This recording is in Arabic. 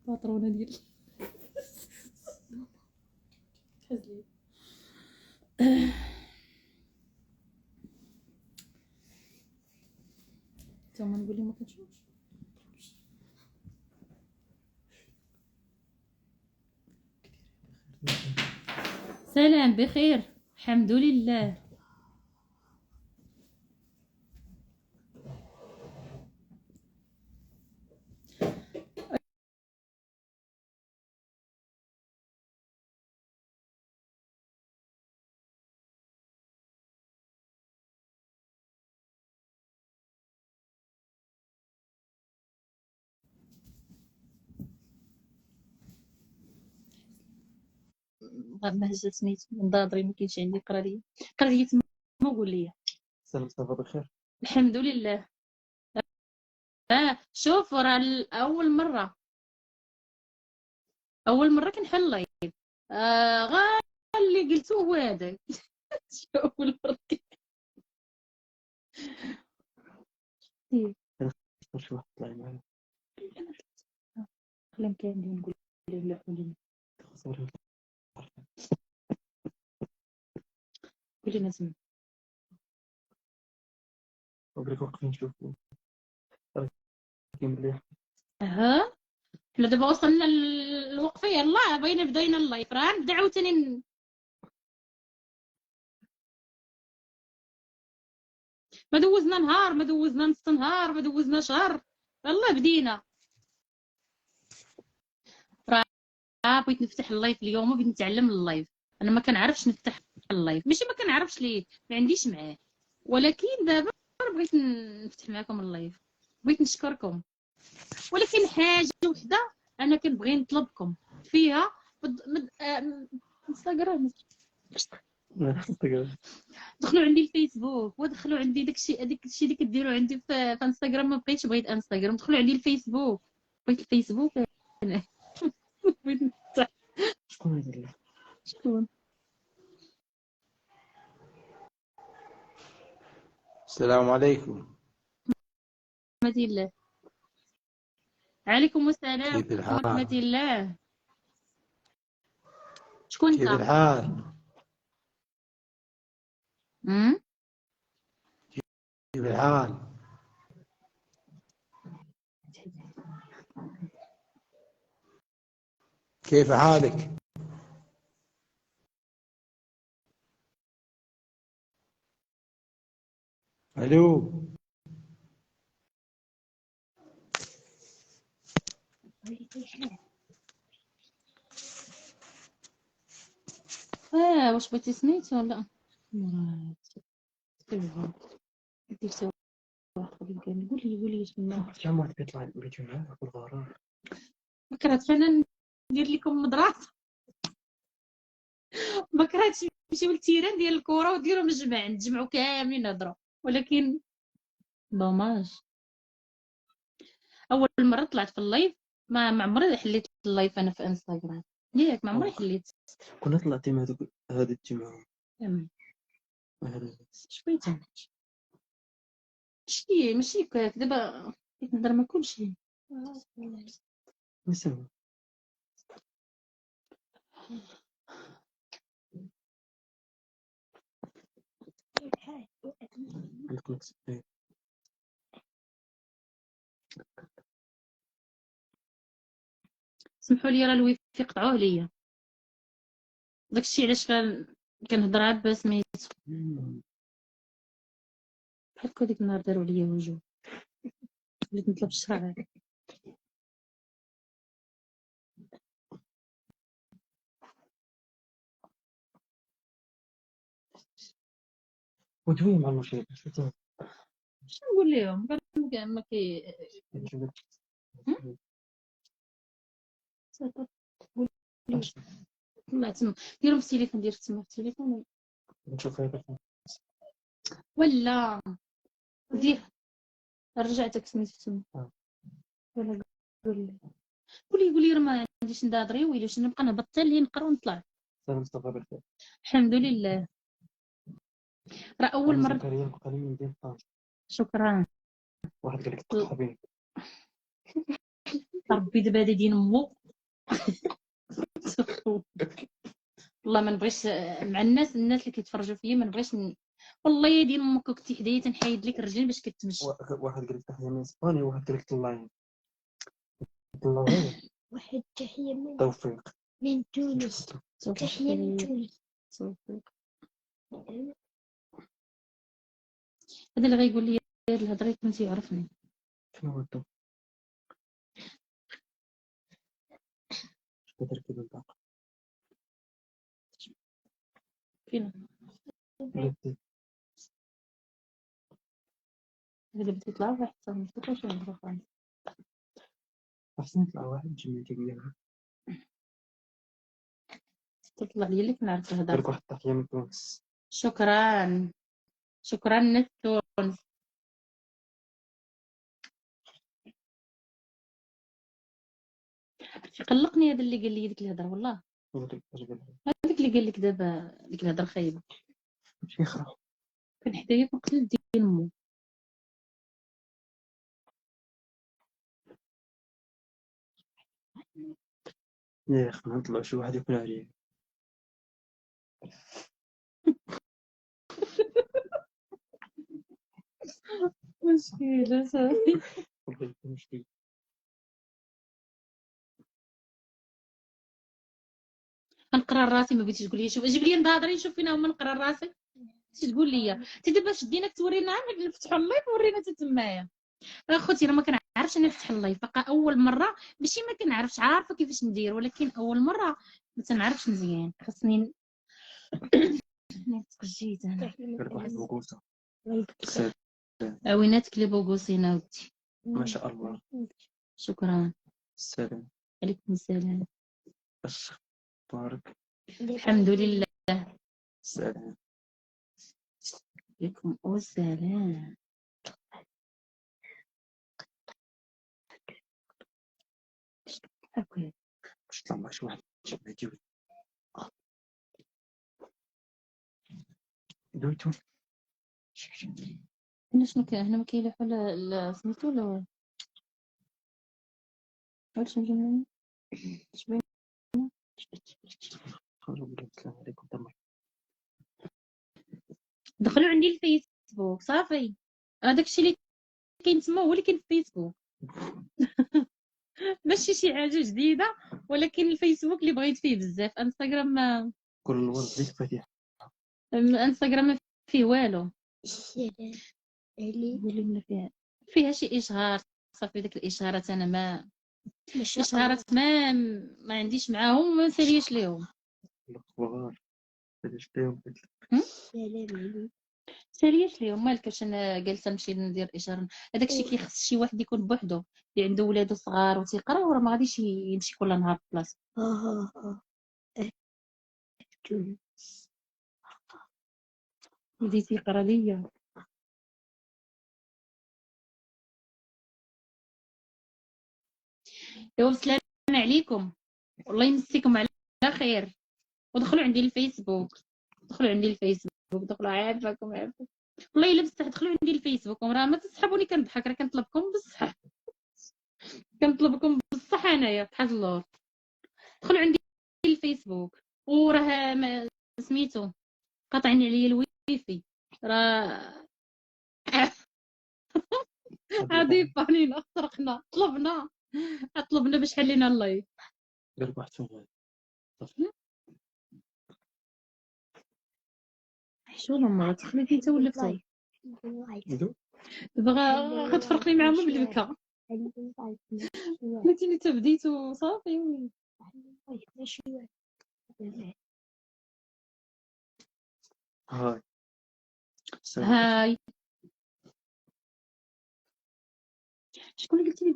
باطرونه ديال حزلي. نتوما نقول لي ما كنشوفش. سلام بخير الحمد لله. ما هز سميتو نضاضري ما كاينش عندي قراريه تما قول لي. سلام صافا بخير الحمد لله. شوف راه اول مره كنحل لايف. غير اللي قلتو هو هذاك. اول مره شي واحد طلع معايا خلينا كاملين نقول ليه لا قولي لنا سمع. وبريك وقت نشوفو كاين مليح. ها حنا دابا وصلنا للوقفه يلاه بغينا بدينا اللايف راه نبدا عاوتاني. ما دوزنا نهار، ما دوزنا نص نهار، ما دوزنا شهر، يلاه بدينا. بغيت نفتح اللايف اليوم وبغيت نتعلم اللايف. انا ما كنعرفش نفتح اللايف، ماشي ما كنعرفش ليه ما عنديش معاه، ولكن دابا بغيت نفتح معكم اللايف. بغيت نشكركم، ولكن حاجه وحده انا كنبغي نطلبكم فيها. انستغرام دخلوا عندي الفيسبوك ودخلوا عندي داكشي اللي كديروا عندي في انستغرام. ما بغيتش، بغيت انستغرام. دخلوا عندي الفيسبوك، بغيت الفيسبوك انا. بغيت نفتح. شكون هذا؟ شكون؟ السلام عليكم. ورحمة الله. عليكم السلام كيف ورحمة الحال؟ الله. شكون كيف انت؟ الحال؟ كيف الحال؟ كيف حالك؟ الو. واش بغيتي سميتو ولا مراد؟ دير سوا قولي شنو. شحال واحد كيطلع بغيتو معاه في الغرار ما كرهتش انا ندير لكم مدرات. ما كرهتش نمشيو للتيران ديال الكره وديروا مجمع نتجمعوا كاملين نهضروا، ولكن دوماج. اول مره طلعت في اللايف ما عمري حليت اللايف انا في انستغرام ياك، ما عمري حليت. كنا طلعتي مع هذا الجماعة شويه ماشي هكاك دابا بغيت نهضر مع كلشي. نسمع عندك نقص سمحوا لي راه الويفي قطعوه ليا، داكشي علاش كنهضر عاد بسميتو بحال هكا. ديك النهار داروا ليا وجو وليت نطلب الشرع. ودوي مع المشرك شنو نقول لهم؟ قال ما كي لا تما ديرهم في التليفون، دير تما في التليفون نشوف هذا ولا دير. رجعتك سميتو تما ولا قولي راه ما عنديش ندادري ويلي شنو نبقى نهبط حتى لهين نقرا ونطلع. سلام صافا بخير. الحمد لله. راه اول انا مره. زكريا بقى لي من دين طنجة. شكرا. واحد قال لك تقربي ربي دابا هذا دين مو. والله ما نبغيش مع الناس اللي كيتفرجوا فيا، ما نبغيش والله يا دين امك كنتي حدايا تنحيد لك الرجلين باش كتمشي. واحد قال لك تحية من اسبانيا، وواحد قال لك طلعين. طلعين واحد تحية من توفيق. تونس. تحية من تونس. هذا اللي غيقول لي هاد الهضره يكون تيعرفني. شنو هو الدور؟ شنو تركيب الباقة؟ فين بلاتي. هذا بده يطلع واحد صافي واش نهضروا فرنسي. أحسن يطلع واحد جميل ديالها. تطلع لي لك نعرف قال الهضره. لك واحد تحية من تونس. شكرا شكرا ناس تونس. قلقني هذا اللي قال لي ديك الهضره والله. قال لك اش قال لك؟ هذاك اللي قال لك دابا ديك الهضره خايبه. ماشي خرا. كان حدايا كنقتل دين مو. يا اخي ما نطلع شي واحد يكون عليه. مشكله صافي. والله يكون مشكل. نقرا راسي ما بغيتيش تقول لي. شوف جيب لي نهضري نشوف فين هما نقرا راسي. تقول لي انت دابا شديناك تورينا عاد نفتحوا اللايف ورينا حتى تمايا. اخوتي انا ما كنعرفش انا نفتح اللايف بقى اول مره. ماشي ما كنعرفش عارفه كيفاش ندير، ولكن اول مره ما تنعرفش مزيان خاصني تقجيت انا. قال لك واحد بوكوسة. عويناتك لي بوغوسينا ودي. ما شاء الله. شكرا. السلام. عليكم السلام. اش اخبارك؟ الحمد لله. السلام. عليكم السلام. اوكي باش طلع شي واحد جميل ديالو. دويتو. هنا شنو كاين هنا؟ ما كاين لا سميتو ولا واش نجي شبين. السلام عليكم تما. دخلوا عندي الفيسبوك صافي. هذاك الشيء اللي كاين تما هو اللي كاين في الفيسبوك. ماشي شي حاجه جديده، ولكن الفيسبوك اللي بغيت فيه بزاف. انستغرام ما كل الورد ديك فاتح. انستغرام ما فيه والو. السلام عليكم. اللي من فيها شي اشهار صافي. داك الاشهارات انا ما الاشهارات ما عنديش معاهم وما نساليش ليهم. الاخبار علاش اليوم السلام عليكم. ساليش ليهم مالك. واش انا جالسه نمشي ندير اشهار؟ هذاك الشيء كيخص شي واحد يكون بوحدو اللي عنده ولادو صغار وتيقرا، وراه ما غاديش يمشي كل نهار في بلاصه. تونس. بديتي يقرا ليا. ايوا السلام عليكم، والله يمسيكم على خير. ودخلوا عندي الفيسبوك. دخلوا عافاكم. والله الا بصح دخلوا عندي الفيسبوك وراه ما تسحبوني كنضحك. راه كنطلبكم بصح انايا بحال اللور. دخلوا عندي الفيسبوك وراه سميتو قاطعين عليا الويفي. راه عادي بانينا سرقنا طلبنا باش حلينا اللايف. قال لك واحد فين شو لما تخليتي انت ولا فتاي يدو. دابا غتفرقني معاهم بالبكا. قلتي لي تبديت وصافي. هاي السلام. هاي شكون اللي قلتي لي